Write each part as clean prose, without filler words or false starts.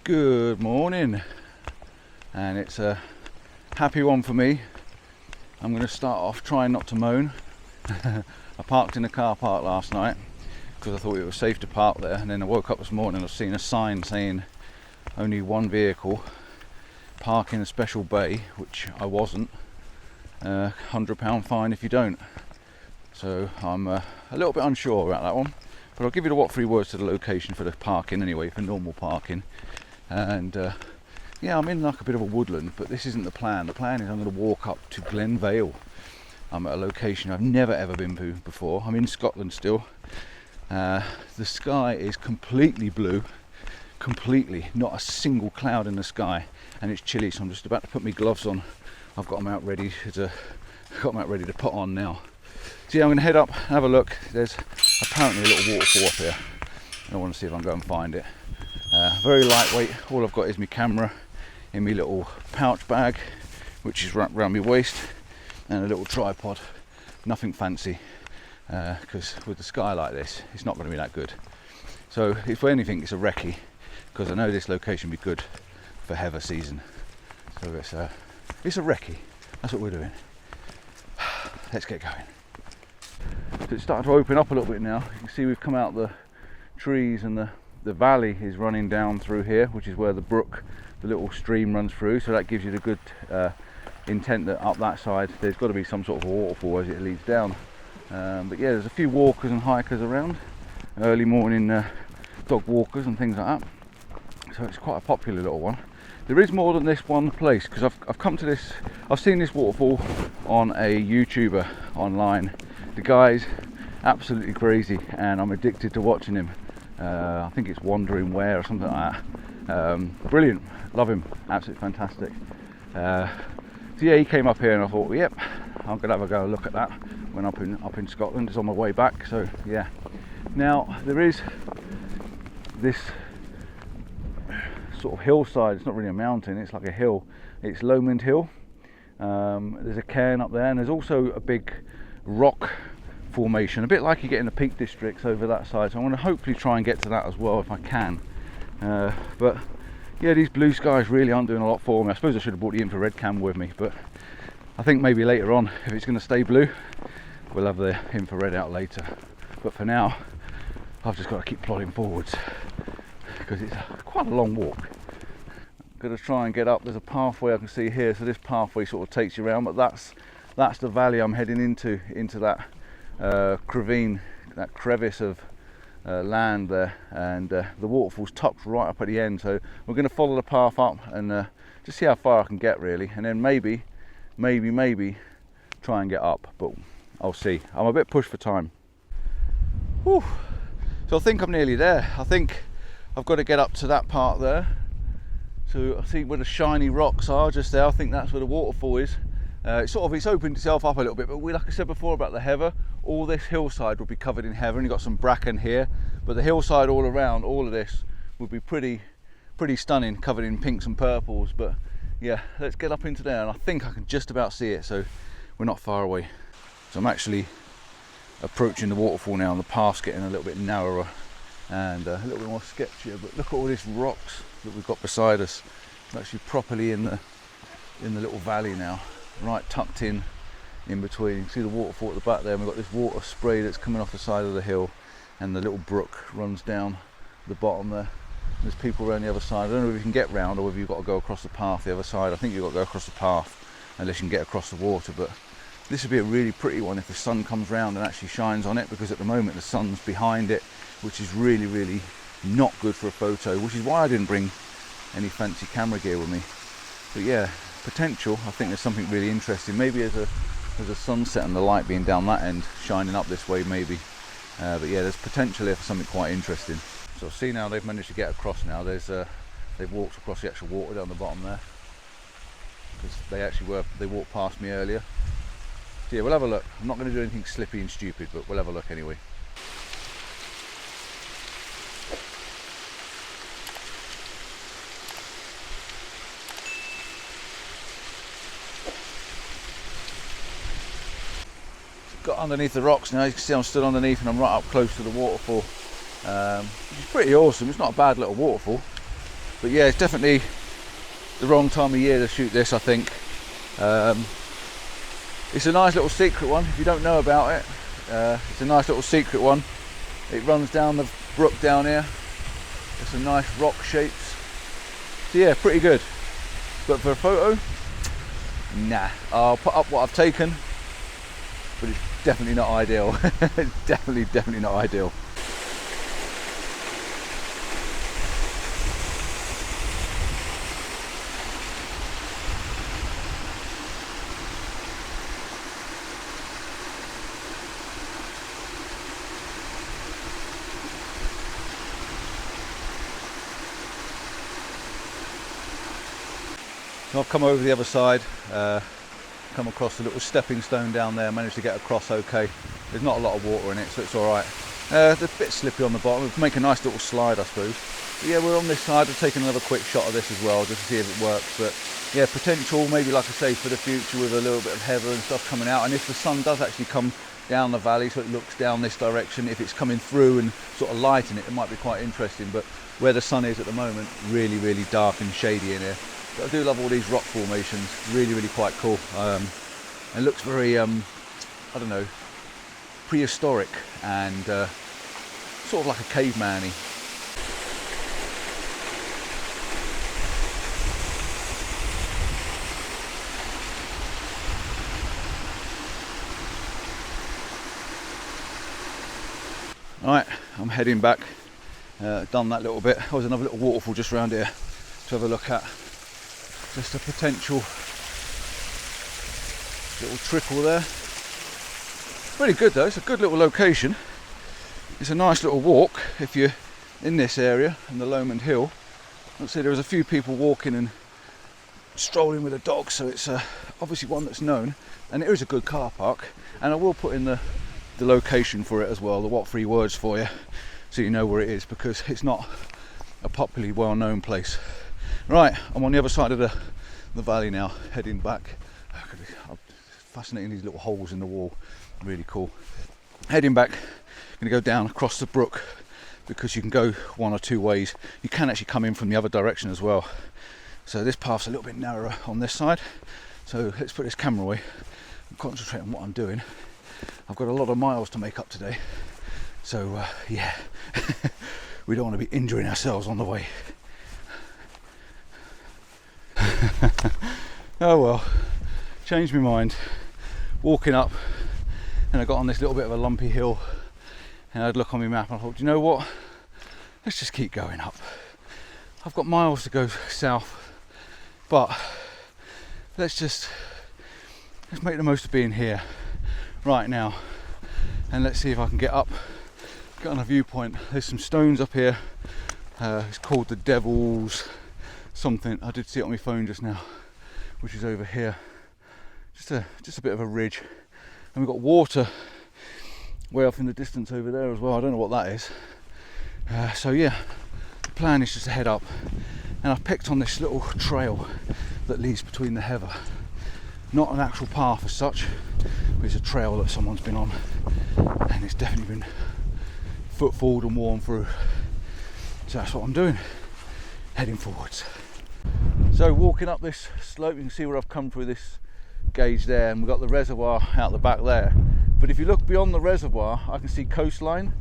Good morning, and it's a happy one for me. I'm going to start off trying not to moan. I parked in a car park last night because I thought it was safe to park there, and then I woke up this morning and I've seen a sign saying only one vehicle, park in a special bay, which I wasn't. £100 fine if you don't. So I'm a little bit unsure about that one, but I'll give you the what three words to the location for the parking anyway, for normal parking. And yeah, I'm in like a bit of a woodland, but this isn't the plan. The plan is I'm going to walk up to Glen Vale. I'm at a location I've never ever been to before. I'm in Scotland still. The sky is completely blue, completely, not a single cloud in the sky, and it's chilly, so I'm just about to put my gloves on. I've got them out ready to put on now. So yeah, I'm going to head up and have a look. There's apparently a little waterfall up here. I want to see if I can go and find it. Very lightweight. All I've got is my camera in my little pouch bag, which is wrapped around my waist, and a little tripod. Nothing fancy, because with the sky like this, it's not going to be that good. So if for anything, it's a recce, because I know this location will be good for heather season. So it's a recce. That's what we're doing. Let's get going. So it's starting to open up a little bit now. You can see we've come out the trees, and the valley is running down through here, which is where the brook, the little stream, runs through. So that gives you the good intent that up that side there's got to be some sort of a waterfall as it leads down. But yeah, there's a few walkers and hikers around, early morning dog walkers and things like that. So it's quite a popular little one. There is more than this one place, because I've come to this, I've seen this waterfall on a YouTuber online. The guy's absolutely crazy and I'm addicted to watching him. I think it's Wandering Where or something like that. Brilliant, love him, absolutely fantastic. So yeah, he came up here and I thought, well, yep, I'm gonna have a go look at that when up in Scotland. It's on my way back, so yeah. Now there is this sort of hillside. It's not really a mountain, it's like a hill. It's Lomond Hill. There's a cairn up there, and there's also a big rock formation, a bit like you get in the Peak Districts over that side. So I'm going to hopefully try and get to that as well if I can. But yeah, these blue skies really aren't doing a lot for me. I suppose I should have brought the infrared camera with me, but I think maybe later on, if it's going to stay blue, we'll have the infrared out later. But for now, I've just got to keep plodding forwards, because it's quite a long walk. I'm going to try and get up. There's a pathway I can see here, so this pathway sort of takes you around, but that's the valley I'm heading into that ravine, that crevice of land there, and the waterfall's tucked right up at the end. So we're going to follow the path up and just see how far I can get really, and then maybe try and get up, but I'll see. I'm a bit pushed for time. Whew. So I think I'm nearly there. I think I've got to get up to that part there. So I see where the shiny rocks are just there. I think that's where the waterfall is. It's opened itself up a little bit, but like I said before about the heather, all this hillside would be covered in heather, and you've got some bracken here, but the hillside all around, all of this would be pretty stunning, covered in pinks and purples. But yeah, let's get up into there, and I think I can just about see it, so we're not far away. So I'm actually approaching the waterfall now, and the path's getting a little bit narrower and a little bit more sketchier, but look at all these rocks that we've got beside us. We're actually properly in the little valley now, right tucked in between. You can see the waterfall at the back there, and we've got this water spray that's coming off the side of the hill, and the little brook runs down the bottom there. There's people around the other side. I don't know if you can get round or whether you've got to go across the path the other side. I think you've got to go across the path unless you can get across the water, but this would be a really pretty one if the sun comes round and actually shines on it, because at the moment the sun's behind it, which is really not good for a photo, which is why I didn't bring any fancy camera gear with me. But yeah, potential. I think there's something really interesting. Maybe as a sunset and the light being down that end, shining up this way maybe. But yeah, there's potential here for something quite interesting. So see now they've managed to get across now. They've walked across the actual water down the bottom there, because they walked past me earlier. So yeah, we'll have a look. I'm not going to do anything slippy and stupid, but we'll have a look anyway. Got underneath the rocks now. You can see I'm stood underneath and I'm right up close to the waterfall, which is pretty awesome. It's not a bad little waterfall. But yeah, it's definitely the wrong time of year to shoot this, I think. It's a nice little secret one if you don't know about it. It's a nice little secret one. It runs down the brook down here. There's some nice rock shapes. So yeah, pretty good. But for a photo, nah. I'll put up what I've taken, but it's definitely not ideal. It's definitely not ideal. So I've come over the other side, come across the little stepping stone down there, managed to get across okay. There's not a lot of water in it, so it's alright. It's a bit slippy on the bottom, it'll make a nice little slide I suppose. But yeah, we're on this side, we'll take another quick shot of this as well, just to see if it works. But yeah, potential maybe, like I say, for the future with a little bit of heather and stuff coming out. And if the sun does actually come down the valley, so it looks down this direction, if it's coming through and sort of lighting it, it might be quite interesting. But where the sun is at the moment, really dark and shady in here. But I do love all these rock formations, really quite cool. It looks very, I don't know, prehistoric and sort of like a caveman-y. Right, I'm heading back. Done that little bit. There was another little waterfall just around here to have a look at. Just a potential little trickle there. Pretty good though, it's a good little location. It's a nice little walk if you're in this area in the Lomond Hill. Let's see, there was a few people walking and strolling with a dog, so it's obviously one that's known, and it is a good car park. And I will put in the location for it as well, the what 3 words for you, so you know where it is, because it's not a popularly well-known place. Right, I'm on the other side of the valley now, heading back. Fascinating, these little holes in the wall, really cool. Heading back, going to go down across the brook, because you can go one or two ways. You can actually come in from the other direction as well. So this path's a little bit narrower on this side. So let's put this camera away and concentrate on what I'm doing. I've got a lot of miles to make up today. So yeah, we don't want to be injuring ourselves on the way. Oh well, changed my mind. Walking up, and I got on this little bit of a lumpy hill, and I'd look on my map and I thought, you know what, let's just keep going up. I've got miles to go south, but let's make the most of being here right now, and let's see if I can get up, get on a viewpoint. There's some stones up here, it's called the Devil's something. I did see it on my phone just now, which is over here. Just a bit of a ridge, and we've got water way off in the distance over there as well. I don't know what that is. So yeah, the plan is just to head up, and I've picked on this little trail that leads between the heather. Not an actual path as such, but it's a trail that someone's been on, and it's definitely been footfalled and worn through. So that's what I'm doing, heading forwards. So walking up this slope, you can see where I've come through this gauge there, and we've got the reservoir out the back there. But if you look beyond the reservoir, I can see coastline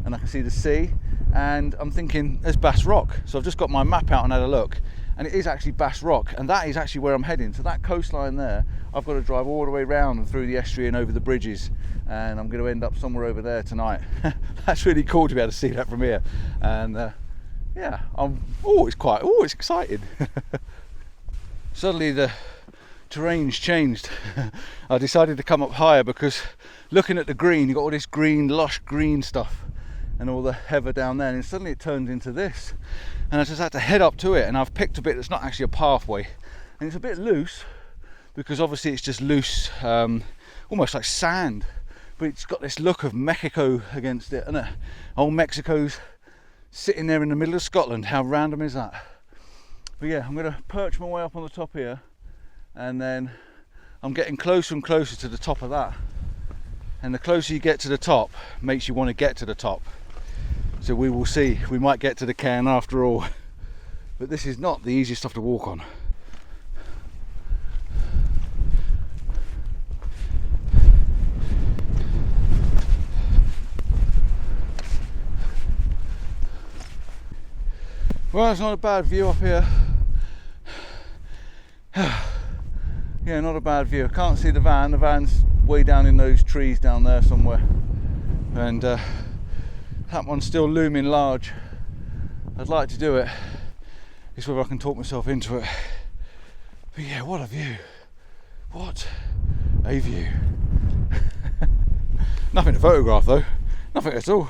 and I can see the sea, and I'm thinking there's Bass Rock. So I've just got my map out and had a look, and it is actually Bass Rock, and that is actually where I'm heading. So that coastline there, I've got to drive all the way around and through the estuary and over the bridges, and I'm going to end up somewhere over there tonight. That's really cool to be able to see that from here, and yeah, it's exciting. Suddenly the terrain's changed. I decided to come up higher because looking at the green, you've got all this green, lush green stuff and all the heather down there, and suddenly it turns into this, and I just had to head up to it. And I've picked a bit that's not actually a pathway, and it's a bit loose because obviously it's just loose, almost like sand, but it's got this look of Mexico against it, and old Mexico's sitting there in the middle of Scotland. How random is that? But yeah, I'm going to perch my way up on the top here, and then I'm getting closer and closer to the top of that, and the closer you get to the top makes you want to get to the top. So we will see, we might get to the cairn after all. but this is not the easiest stuff to walk on. Well, it's not a bad view up here. Yeah, not a bad view. I can't see the van. The van's way down in those trees down there somewhere. And that one's still looming large. I'd like to do it. It's whether I can talk myself into it. But yeah, what a view. What a view. Nothing to photograph though. Nothing at all.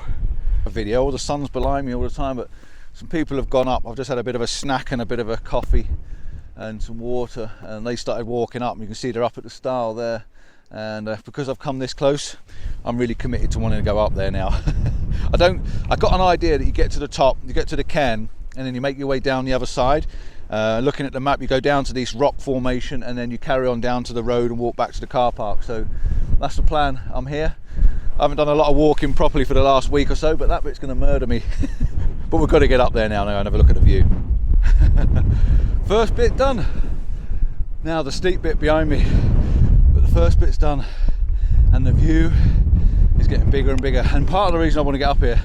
A video, all the sun's behind me all the time, but some people have gone up. I've just had a bit of a snack and a bit of a coffee and some water, and they started walking up. You can see they're up at the stile there, and because I've come this close, I'm really committed to wanting to go up there now. I got an idea that you get to the top, you get to the cairn, and then you make your way down the other side. Looking at the map, you go down to this rock formation, and then you carry on down to the road and walk back to the car park. So that's the plan. I'm here. I haven't done a lot of walking properly for the last week or so, but that bit's going to murder me. But we've got to get up there now and have a look at the view. First bit done. Now the steep bit behind me, but the first bit's done, and the view is getting bigger and bigger. And part of the reason I want to get up here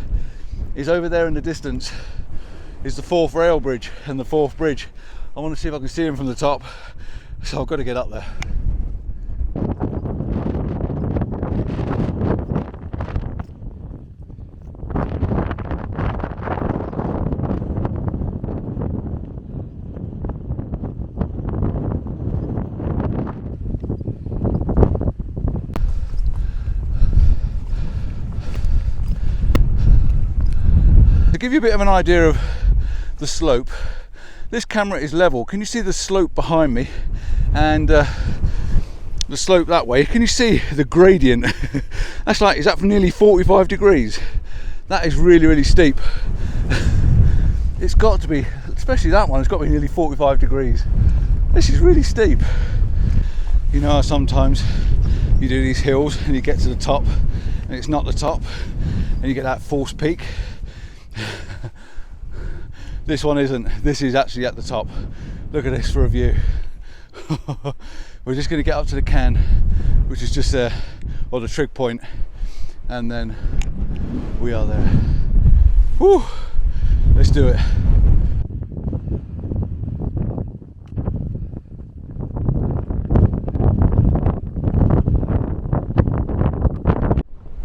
is over there in the distance is the 4th rail bridge and the 4th bridge. I want to see if I can see them from the top, so I've got to get up there. To give you a bit of an idea of the slope, this camera is level. Can you see the slope behind me and the slope that way? Can you see the gradient? That's like, is that for nearly 45 degrees? That is really, really steep. It's got to be, especially that one, it's got to be nearly 45 degrees. This is really steep. You know how sometimes you do these hills and you get to the top and it's not the top and you get that false peak. This one isn't. This is actually at the top. Look at this for a view. We're just going to get up to the cairn, which is just there, or the trig point, and then we are there. Woo! Let's do it.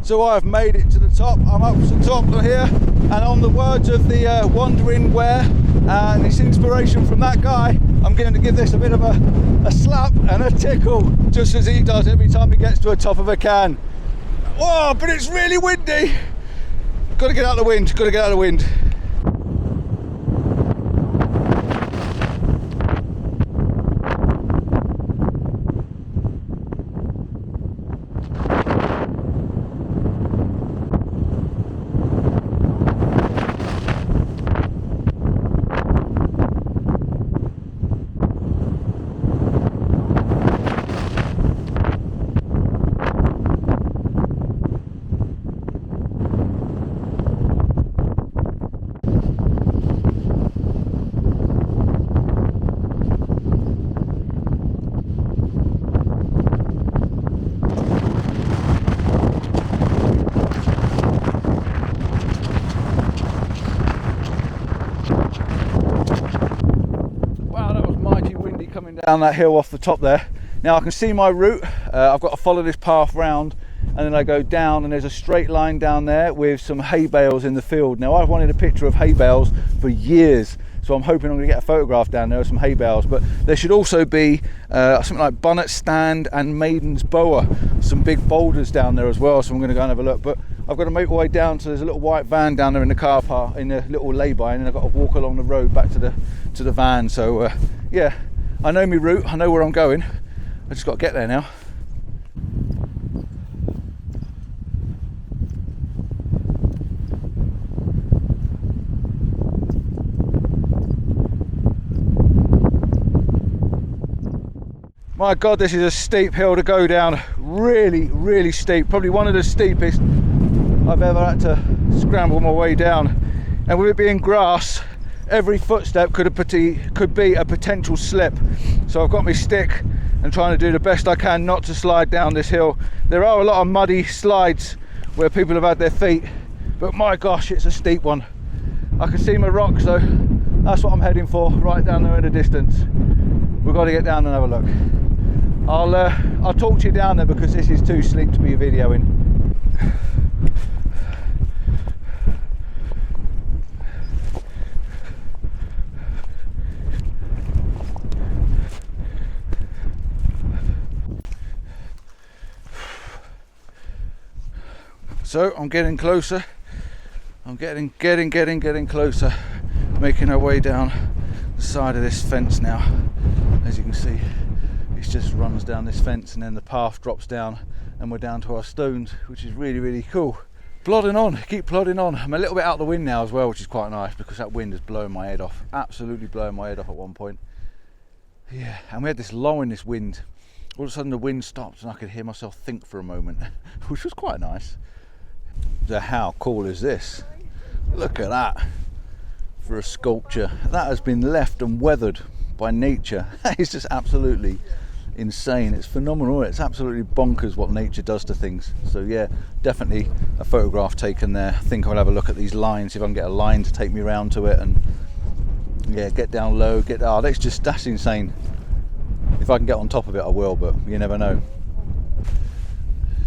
So I've made it to the top. I'm up to the top of here, and on the words of the Wandering Ware and this inspiration from that guy, I'm going to give this a bit of a slap and a tickle, just as he does every time he gets to the top of a cairn. Oh, but it's really windy. Got to get out of the wind. Got to get out of the wind. Down that hill off the top there. Now I can see my route. I've got to follow this path round, and then I go down, and there's a straight line down there with some hay bales in the field. Now I've wanted a picture of hay bales for years, so I'm hoping I'm going to get a photograph down there of some hay bales. But there should also be something like Bunnet Stane and Maiden's boa, some big boulders down there as well, so I'm going to go and have a look. But I've got to make my way down, so there's a little white van down there in the car park, in a little lay-by, and then I've got to walk along the road back to the van. So yeah, I know my route, I know where I'm going. I just got to get there now. My God, this is a steep hill to go down. Really, really steep. Probably one of the steepest I've ever had to scramble my way down. And with it being grass, every footstep could be a potential slip. So I've got my stick and trying to do the best I can not to slide down this hill. There are a lot of muddy slides where people have had their feet, but my gosh, it's a steep one. I can see my rocks, so that's what I'm heading for, right down there in the distance. We've got to get down and have a look. I'll talk to you down there because this is too steep to be videoing. So I'm getting closer. I'm getting closer. Making our way down the side of this fence now. As you can see, it just runs down this fence and then the path drops down and we're down to our stones, which is really cool. Plodding on, keep plodding on. I'm a little bit out of the wind now as well, which is quite nice because that wind is blowing my head off. Absolutely blowing my head off at one point. Yeah, and we had this lull in this wind. All of a sudden the wind stopped and I could hear myself think for a moment, which was quite nice. So how cool is this? Look at that for a sculpture. That has been left and weathered by nature. That is just absolutely insane. It's phenomenal. It's absolutely bonkers what nature does to things. So yeah, definitely a photograph taken there. I think I'll have a look at these lines, see if I can get a line to take me around to it, and yeah, get down low, that's insane. If I can get on top of it I will, but you never know.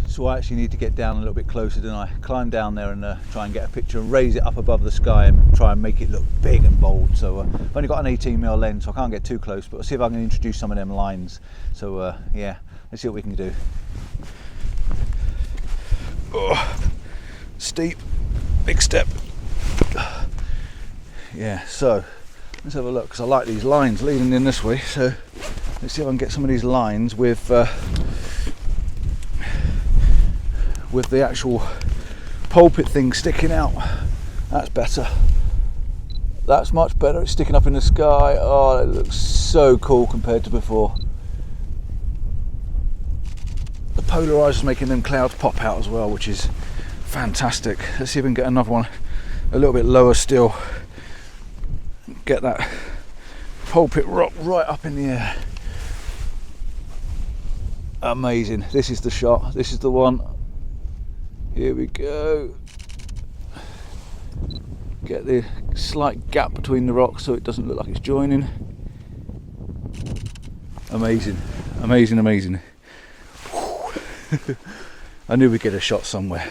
So I actually need to get down a little bit closer, don't I? Climb down there and try and get a picture and raise it up above the sky and try and make it look big and bold. So I've only got an 18mm lens, so I can't get too close, but I'll see if I can introduce some of them lines. So yeah, let's see what we can do. Oh, steep, big step. Yeah, so let's have a look, because I like these lines leading in this way. So let's see if I can get some of these lines with the actual pulpit thing sticking out. That's better. That's much better. It's sticking up in the sky. Oh, it looks so cool compared to before. The polarizer's making them clouds pop out as well, which is fantastic. Let's see if we can get another one a little bit lower still. Get that pulpit rock right up in the air. Amazing. This is the shot. This is the one. Here we go. Get the slight gap between the rocks so it doesn't look like it's joining. Amazing, amazing, amazing. I knew we'd get a shot somewhere.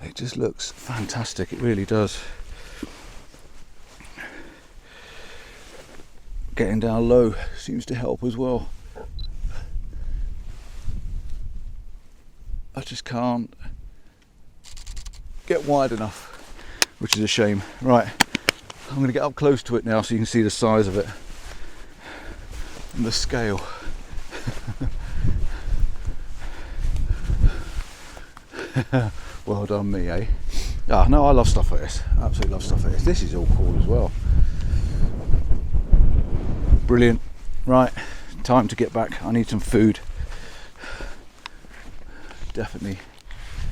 It just looks fantastic, it really does. Getting down low seems to help as well. I just can't get wide enough, which is a shame. Right, I'm going to get up close to it now so you can see the size of it and the scale. Well done me, eh? Ah, no, I love stuff like this. Absolutely love stuff like this. This is all cool as well. Brilliant. Right, time to get back. I need some food. Definitely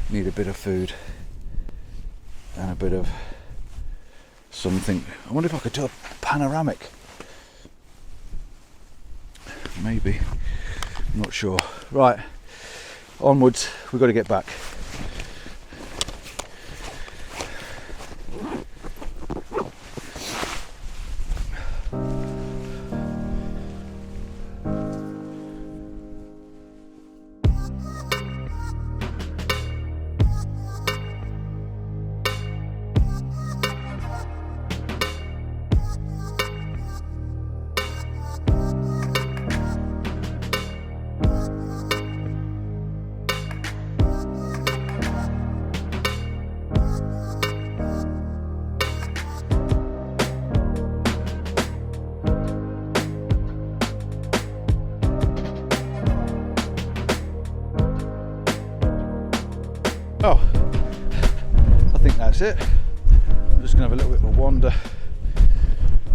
need a bit of food and a bit of something. I wonder if I could do a panoramic. Maybe. I'm not sure. Right, onwards. We've got to get back. Oh, I think that's it. I'm just going to have a little bit of a wander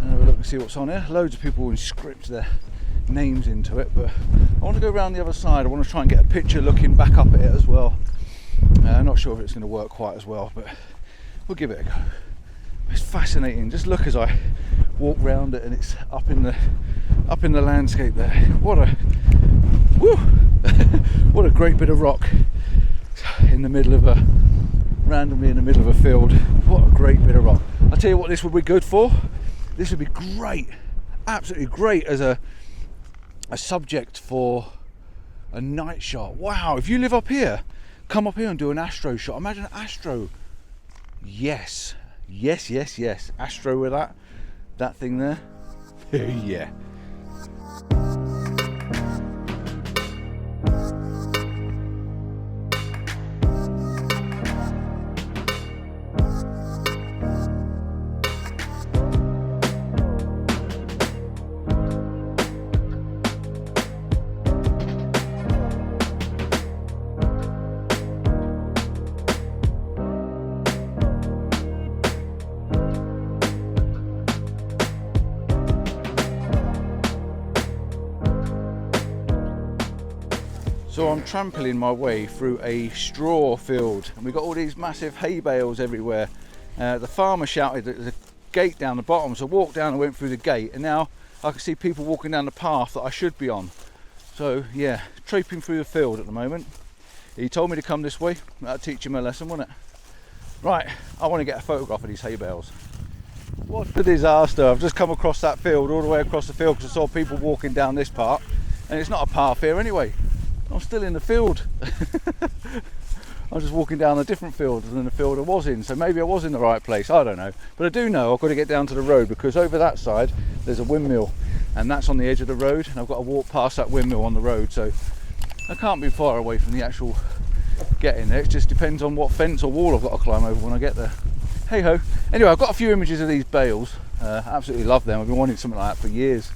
and have a look and see what's on here. Loads of people will script their names into it, but I want to go around the other side. I want to try and get a picture looking back up at it as well. I'm not sure if it's going to work quite as well, but we'll give it a go. It's fascinating. Just look as I walk round it, and it's up in the landscape there. What a what a great bit of rock in the middle of randomly in the middle of a field. What a great bit of rock. I'll tell you what this would be good for. This would be great, absolutely great as a subject for a night shot. Wow, if you live up here, come up here and do an astro shot. Imagine an astro. Yes, astro with that thing there. Yeah. So I'm trampling my way through a straw field, and we've got all these massive hay bales everywhere. The farmer shouted that there's a gate down the bottom, so I walked down and went through the gate, and now I can see people walking down the path that I should be on. So yeah, traipsing through the field at the moment. He told me to come this way. That'll teach him a lesson, won't it? Right, I want to get a photograph of these hay bales. What a disaster. I've just come across that field, all the way across the field, because I saw people walking down this part, and it's not a path here anyway. I'm still in the field. I'm just walking down a different field than the field I was in, so maybe I was in the right place, I don't know. But I do know I've got to get down to the road, because over that side there's a windmill, and that's on the edge of the road, and I've got to walk past that windmill on the road, so I can't be far away from the actual getting there. It just depends on what fence or wall I've got to climb over when I get there. Hey ho. Anyway, I've got a few images of these bales. Absolutely love them. I've been wanting something like that for years.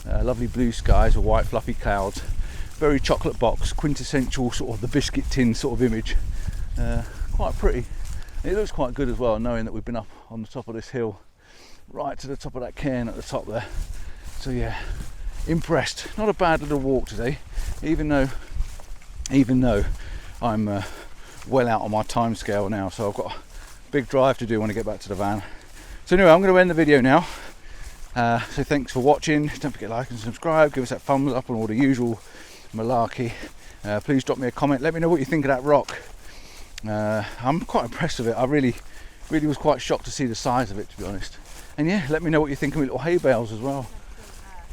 Lovely blue skies with white fluffy clouds. Very chocolate box, quintessential sort of the biscuit tin sort of image. Quite pretty. And it looks quite good as well, knowing that we've been up on the top of this hill, right to the top of that cairn at the top there. So yeah, impressed. Not a bad little walk today, even though I'm well out on my time scale now, so I've got a big drive to do when I get back to the van. So anyway, I'm going to end the video now. So thanks for watching. Don't forget to like and subscribe, give us that thumbs up and all the usual malarkey. Please drop me a comment, let me know what you think of that rock. I'm quite impressed with it. I really was quite shocked to see the size of it, to be honest. And yeah, let me know what you think of my little hay bales as well.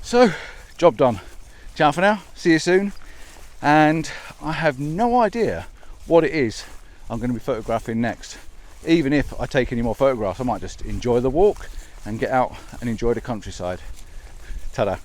So, job done. Ciao for now, see you soon. And I have no idea what it is I'm going to be photographing next. Even if I take any more photographs, I might just enjoy the walk and get out and enjoy the countryside. Ta-da.